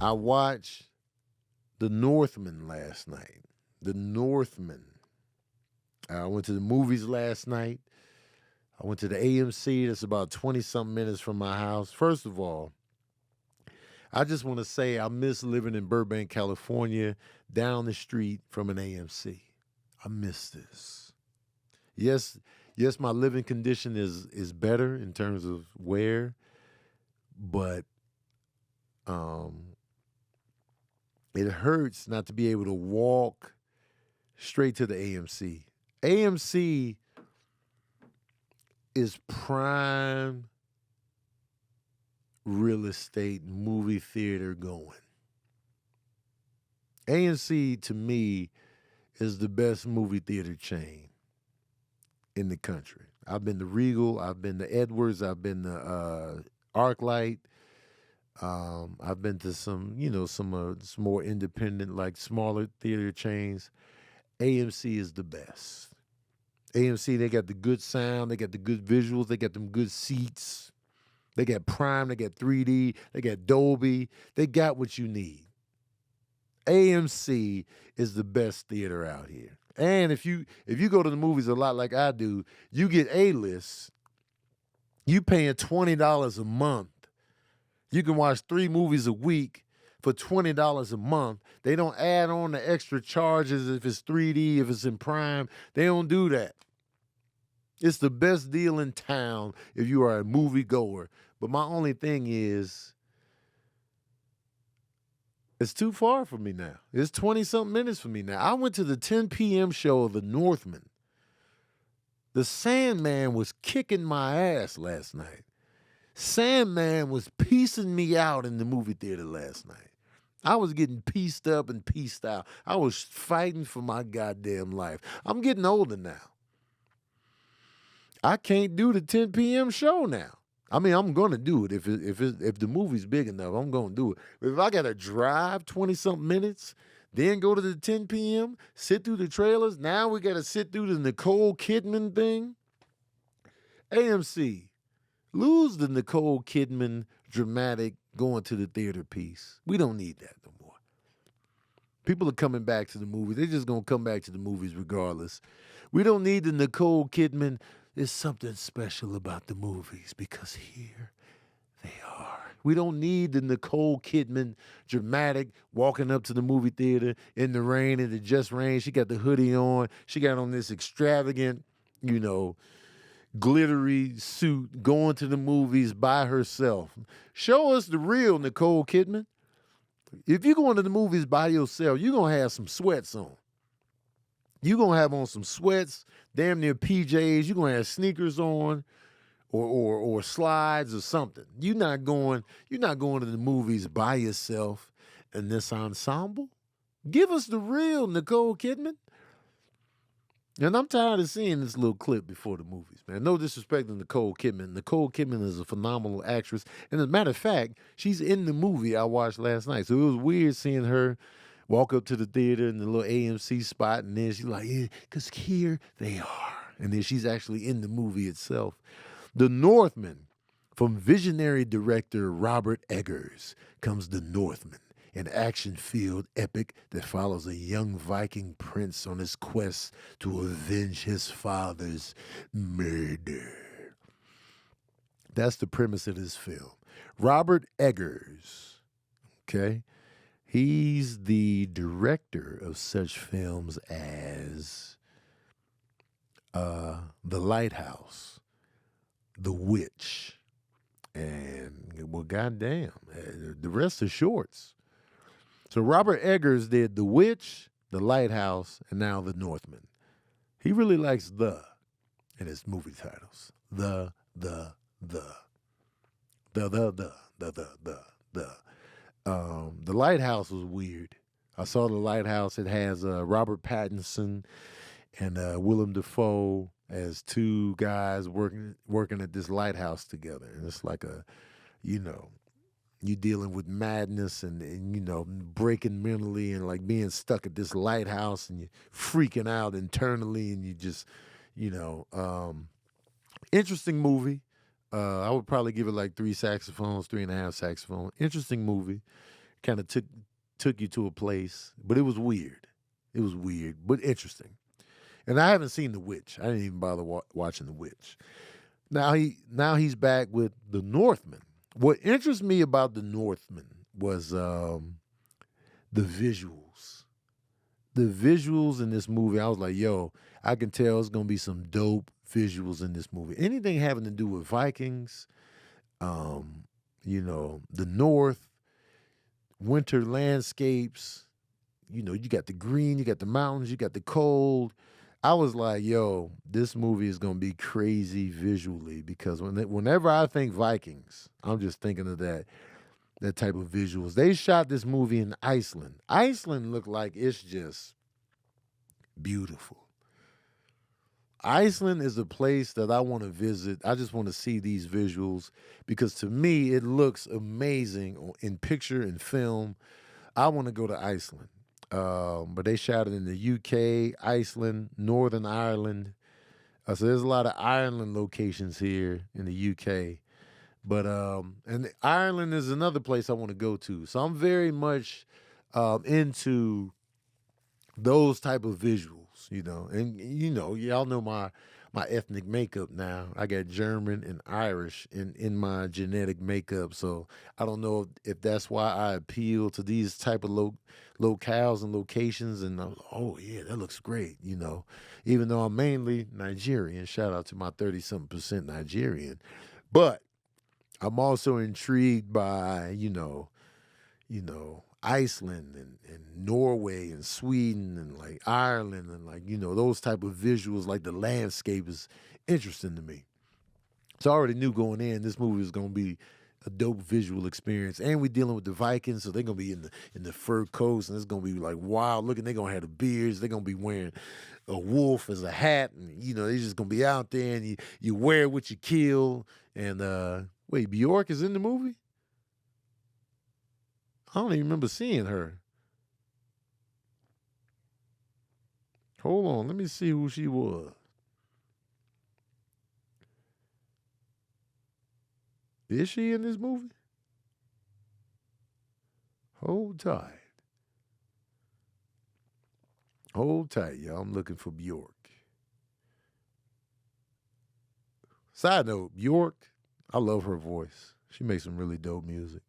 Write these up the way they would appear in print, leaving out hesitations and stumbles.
I watched The Northman last night. The Northman. I went to the movies last night. I went to the AMC. That's about 20 something minutes from my house. First of all, I just want to say I miss living in Burbank, California, down the street from an AMC. I miss this. Yes, yes, my living condition is better in terms of wear, but um, it hurts not to be able to walk straight to the AMC. AMC is prime real estate movie theater going. AMC to me is the best movie theater chain in the country. I've been to Regal, I've been to Edwards, I've been to ArcLight. I've been to some more independent, like smaller theater chains. AMC is the best. AMC, they got the good sound, they got the good visuals, they got them good seats. They got Prime, they got 3D, they got Dolby. They got what you need. AMC is the best theater out here. And if you go to the movies a lot like I do, you get A-list. You paying $20 a month. You can watch 3 movies a week for $20 a month. They don't add on the extra charges if it's 3D, if it's in Prime. They don't do that. It's the best deal in town if you are a moviegoer. But my only thing is, it's too far for me now. It's 20-something minutes for me now. I went to the 10 p.m. show of The Northman. The Sandman was kicking my ass last night. Sandman was piecing me out in the movie theater last night. I was getting pieced up and pieced out. I was fighting for my goddamn life. I'm getting older now. I can't do the 10 p.m. show now. I mean, I'm gonna do it if the movie's big enough. I'm gonna do it. But if I gotta drive 20-something minutes, then go to the 10 p.m., sit through the trailers. Now we gotta sit through the Nicole Kidman thing. AMC, lose the Nicole Kidman dramatic going to the theater piece. We don't need that no more. People are coming back to the movies. They're just gonna come back to the movies regardless. We don't need the Nicole Kidman. There's something special about the movies because here they are. We don't need the Nicole Kidman dramatic walking up to the movie theater in the rain, and it just rained. She got the hoodie on. She got on this extravagant, glittery suit going to the movies by herself. Show us the real Nicole Kidman. If you're going to the movies by yourself, you're going to have some sweats on. You're going to have on some sweats, damn near PJs. You're going to have sneakers on or slides or something. You're not going to the movies by yourself in this ensemble. Give us the real Nicole Kidman. And I'm tired of seeing this little clip before the movies, man. No disrespect to Nicole Kidman. Nicole Kidman is a phenomenal actress. And as a matter of fact, she's in the movie I watched last night. So it was weird seeing her walk up to the theater in the little AMC spot, and then she's like, yeah, because here they are. And then she's actually in the movie itself. The Northman, from visionary director Robert Eggers, comes The Northman, an action-filled epic that follows a young Viking prince on his quest to avenge his father's murder. That's the premise of this film. Robert Eggers, okay? He's the director of such films as The Lighthouse, The Witch, and, well, goddamn, the rest are shorts. So Robert Eggers did The Witch, The Lighthouse, and now The Northman. He really likes the in his movie titles. The. The Lighthouse was weird. I saw The Lighthouse. It has Robert Pattinson and Willem Dafoe as 2 guys working at this lighthouse together. And it's like you dealing with madness and breaking mentally and like being stuck at this lighthouse and you freaking out internally and you just, interesting movie. I would probably give it like 3 saxophones, 3.5 saxophones. Interesting movie. kind of took you to a place, but it was weird. It was weird, but interesting. And I haven't seen The Witch. I didn't even bother watching The Witch. Now he's back with The Northman. What interests me about The Northman was the visuals. The visuals in this movie, I was like, yo, I can tell it's gonna be some dope visuals in this movie. Anything having to do with Vikings, the North, winter landscapes, you got the green, you got the mountains, you got the cold. I was like, yo, this movie is gonna be crazy visually because whenever I think Vikings, I'm just thinking of that type of visuals. They shot this movie in Iceland. Iceland looked like it's just beautiful. Iceland is a place that I want to visit. I just want to see these visuals because to me it looks amazing in picture and film. I want to go to Iceland. But they shot it in the UK, Iceland, Northern Ireland. So there's a lot of Ireland locations here in the UK. But and Ireland is another place I want to go to. So I'm very much into those type of visuals, And y'all know my ethnic makeup now. I got German and Irish in my genetic makeup. So I don't know if that's why I appeal to these type of locales and locations. And oh yeah, that looks great. Even though I'm mainly Nigerian. Shout out to my 30-something% Nigerian, but I'm also intrigued by Iceland and Norway and Sweden and like Ireland and like those type of visuals, like the landscape is interesting to me. So I already knew going in this movie was gonna be a dope visual experience, and we're dealing with the Vikings, so they're gonna be in the fur coats, and it's gonna be like wild looking. They're gonna have the beards. They're gonna be wearing a wolf as a hat, and they're just gonna be out there, and you wear what you kill. And wait, Bjork is in the movie? I don't even remember seeing her. Hold on, let me see who she was. Is she in this movie? Hold tight. Hold tight, y'all. I'm looking for Bjork. Side note, Bjork, I love her voice. She makes some really dope music.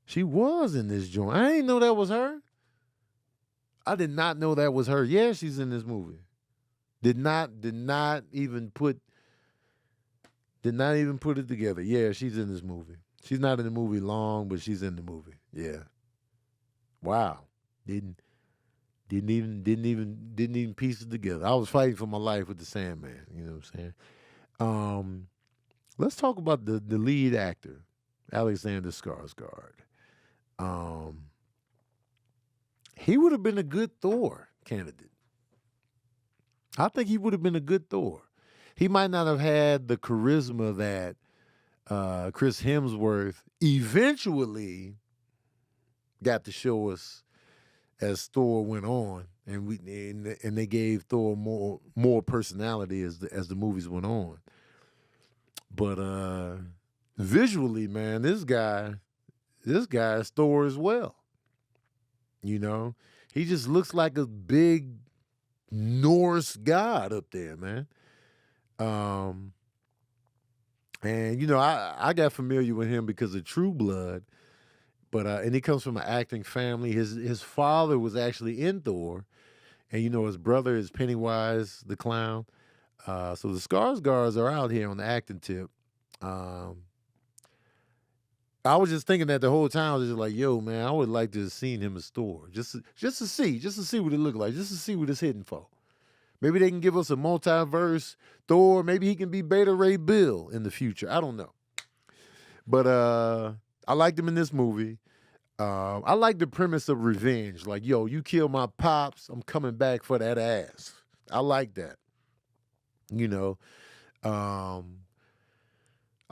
She was in this joint. I didn't know that was her. I did not know that was her. Yeah, she's in this movie. Did not even put it together. Yeah, she's in this movie. She's not in the movie long, but she's in the movie. Yeah. Wow. Didn't even piece it together. I was fighting for my life with the Sandman. You know what I'm saying? Let's talk about the lead actor, Alexander Skarsgard. He would have been a good Thor candidate. I think he would have been a good Thor. He might not have had the charisma that Chris Hemsworth eventually got to show us as Thor went on, and they gave Thor more personality as the movies went on. But visually, man, this guy is Thor as well. He just looks like a big Norse god up there, man. And I got familiar with him because of True Blood, but and he comes from an acting family. His father was actually in Thor, and his brother is Pennywise the clown. So the Skarsgards are out here on the acting tip. I was just thinking that the whole time. I was just like, yo, man, I would like to have seen him as Thor, just to see what it looked like, just to see what it's hitting for. Maybe they can give us a multiverse Thor. Maybe he can be Beta Ray Bill in the future. I don't know. But I liked him in this movie. I like the premise of revenge. Like, yo, you kill my pops, I'm coming back for that ass. I like that.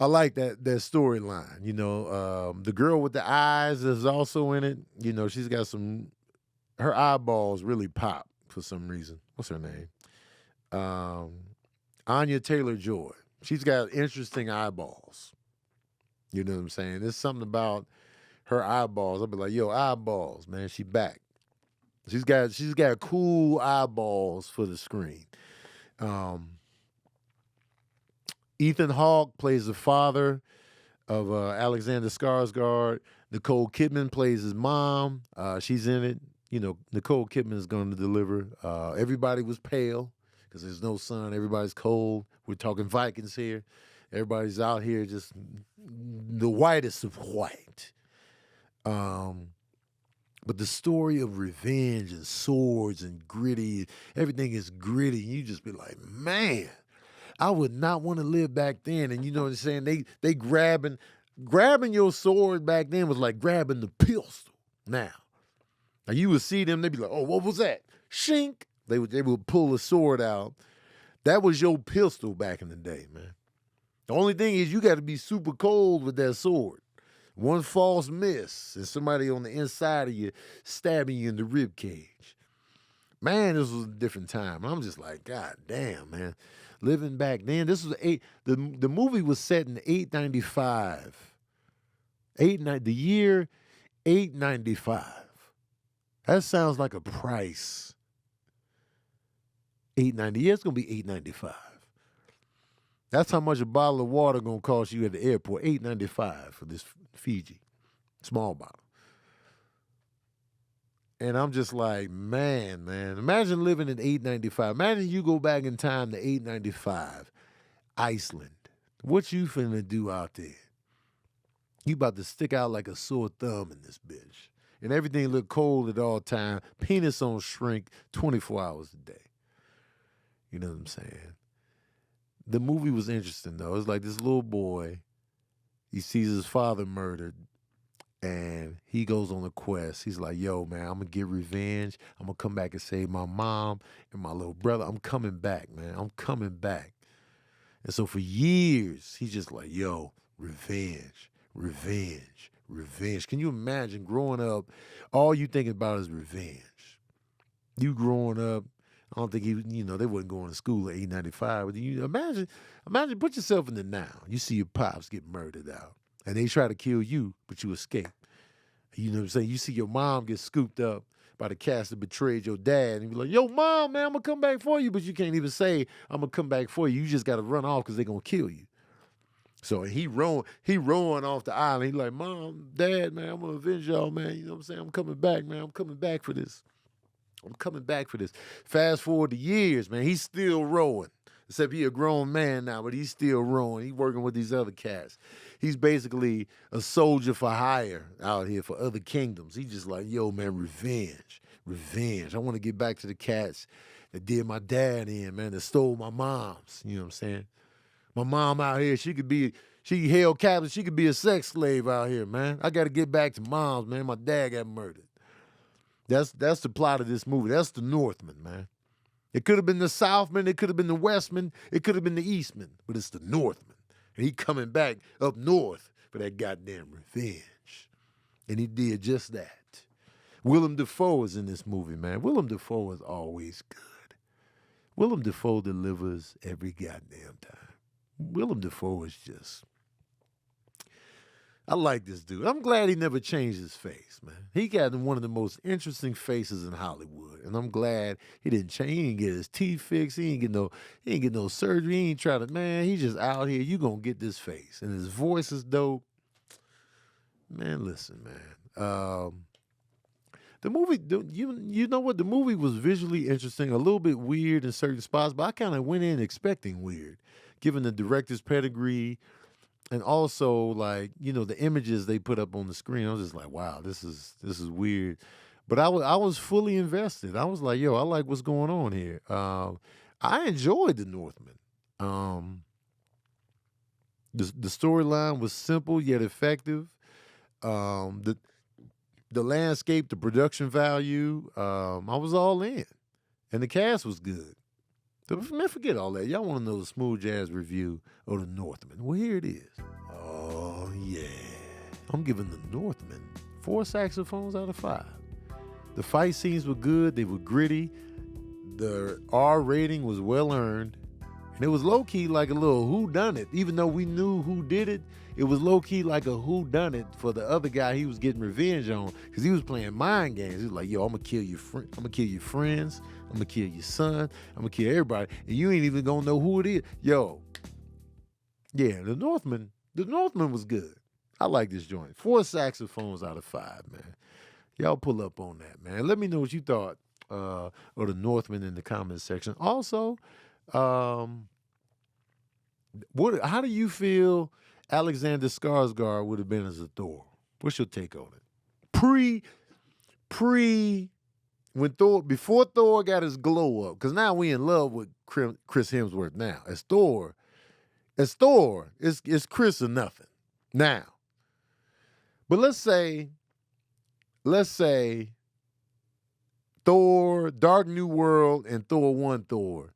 I like that storyline. The girl with the eyes is also in it. She's got her eyeballs really pop for some reason. What's her name? Anya Taylor-Joy. She's got interesting eyeballs. You know what I'm saying? There's something about her eyeballs. I'll be like, yo, eyeballs, man, she back. She's got cool eyeballs for the screen. Ethan Hawke plays the father of Alexander Skarsgård. Nicole Kidman plays his mom. She's in it. You know, Nicole Kidman is going to deliver. Everybody was pale because there's no sun. Everybody's cold. We're talking Vikings here. Everybody's out here just the whitest of white. But the story of revenge and swords and gritty, everything is gritty. You just be like, man, I would not want to live back then. And you know what I'm saying? They grabbing your sword back then was like grabbing the pistol. Now you would see them, they'd be like, oh, what was that? Shink. They would pull a sword out. That was your pistol back in the day, man. The only thing is you got to be super cold with that sword. One false miss and somebody on the inside of you stabbing you in the rib cage. Man, this was a different time. I'm just like, God damn, man. Living back then, this was the movie was set in 895. The year 895. That sounds like a price. 890. Yeah, it's gonna be 895. That's how much a bottle of water gonna cost you at the airport. $8.95 for this Fiji small bottle. And I'm just like, man. Imagine living in $8.95. Imagine you go back in time to $8.95, Iceland. What you finna do out there? You about to stick out like a sore thumb in this bitch. And everything look cold at all time. Penis on shrink 24 hours a day. You know what I'm saying? The movie was interesting, though. It's like this little boy, he sees his father murdered, and he goes on a quest. He's like, yo, man, I'm going to get revenge. I'm going to come back and save my mom and my little brother. I'm coming back, man. I'm coming back. And so for years, he's just like, yo, revenge, revenge, revenge. Can you imagine growing up, all you thinking about is revenge? You growing up, I don't think they wasn't going to school at 895. But you imagine, put yourself in the now. You see your pops get murdered out, and they try to kill you, but you escape. You know what I'm saying? You see your mom get scooped up by the cats that betrayed your dad, and you be like, yo, mom, man, I'm going to come back for you, but you can't even say, I'm going to come back for you. You just got to run off because they're going to kill you. So he rowing off the island. He like, mom, dad, man, I'm going to avenge y'all, man. You know what I'm saying? I'm coming back, man. I'm coming back for this. I'm coming back for this. Fast forward to years, man. He's still rowing. Except he a grown man now, but he's still rowing. He's working with these other cats. He's basically a soldier for hire out here for other kingdoms. He's just like, yo, man, revenge. Revenge. I want to get back to the cats that did my dad in, man, that stole my mom's. You know what I'm saying? My mom out here, she held captive. She could be a sex slave out here, man. I got to get back to mom's, man. My dad got murdered. That's the plot of this movie. That's the Northman, man. It could have been the Southman. It could have been the Westman. It could have been the Eastman. But it's the Northman. And he coming back up north for that goddamn revenge. And he did just that. Willem Dafoe is in this movie, man. Willem Dafoe is always good. Willem Dafoe delivers every goddamn time. Willem Dafoe is just... I like this dude. I'm glad he never changed his face, man. He got one of the most interesting faces in Hollywood, and I'm glad he didn't change. He didn't get his teeth fixed. He ain't get no surgery. He ain't try to, man. He just out here. You gonna get this face, and his voice is dope. Man, listen, man. The movie, you know what? The movie was visually interesting, a little bit weird in certain spots, but I kind of went in expecting weird, given the director's pedigree. And also, like, you know, the images they put up on the screen, I was just like, wow, this is weird. But I was fully invested. I was like, yo, I like what's going on here. I enjoyed The Northman. The storyline was simple yet effective. The landscape, the production value, I was all in. And the cast was good. Man, forget all that. Y'all want to know the smooth jazz review of The Northman? Well, here it is. Oh, yeah. I'm giving The Northman 4 saxophones out of 5. The fight scenes were good. They were gritty. The R rating was well earned. It was low-key like a little whodunit. Even though we knew who did it, it was low-key like a whodunit for the other guy he was getting revenge on, because he was playing mind games. He was like, yo, I'm going to kill your I'm going to kill your friends. I'm going to kill your son. I'm going to kill everybody. And you ain't even going to know who it is. Yo. Yeah, the Northman was good. I like this joint. 4 saxophones out of 5, man. Y'all pull up on that, man. Let me know what you thought of the Northman in the comments section. Also, how do you feel Alexander Skarsgård would have been as a Thor? What's your take on it? Before Thor got his glow up, because now we in love with Chris Hemsworth now. As Thor, it's Chris or nothing now. But let's say Thor, Dark New World, and Thor 1 Thor.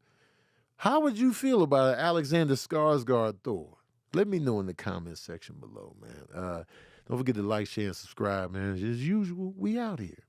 How would you feel about Alexander Skarsgård Thor? Let me know in the comments section below, man. Don't forget to like, share, and subscribe, man. As usual, we out here.